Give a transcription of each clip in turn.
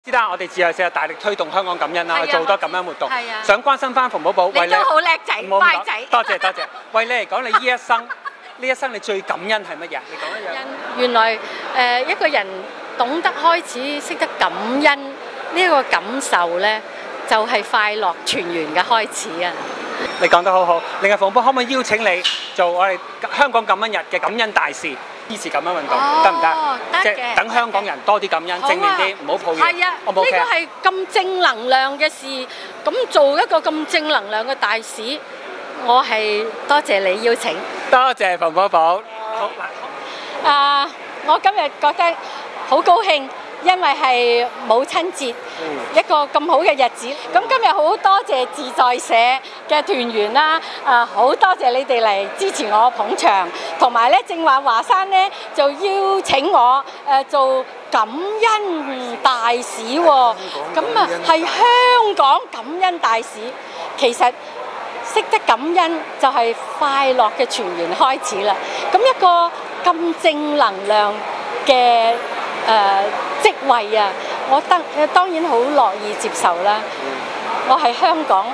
知啦，我哋自由社大力推動香港感恩啦，做好多感恩活動。係啊，想關心翻馮寶寶，為你都好叻仔，冇咁講乖仔。多謝多謝。為你嚟講，你呢一生你最感恩係乜嘢？你講一樣。原來一個人懂得開始識得感恩呢個感受咧，就係快樂全圓嘅開始啊！你講得好好。另外，馮寶可唔可以邀請你做我哋香港感恩日嘅感恩大使，支持感恩運動，得唔得？得即係等香港人多啲感恩，正面啲，唔好抱怨。係啊，呢個係咁正能量嘅事，咁做一個咁正能量嘅大使，我係多謝你邀請。多謝馮寶寶。好嗱，我今日覺得好高興。因為係母親節，一個咁好嘅日子。咁今日好多謝自在社嘅團員啦，好多謝你哋嚟支持我捧場，同埋咧正話華山咧就邀請我做感恩大使喎。咁啊係香港感恩大使，其實識得感恩就係快樂嘅全員開始啦。咁一個咁正能量嘅職位啊，我當然好樂意接受啦。我係香港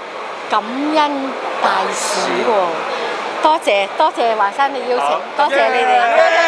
感恩大使喎，多謝華山嘅邀請，多謝你哋。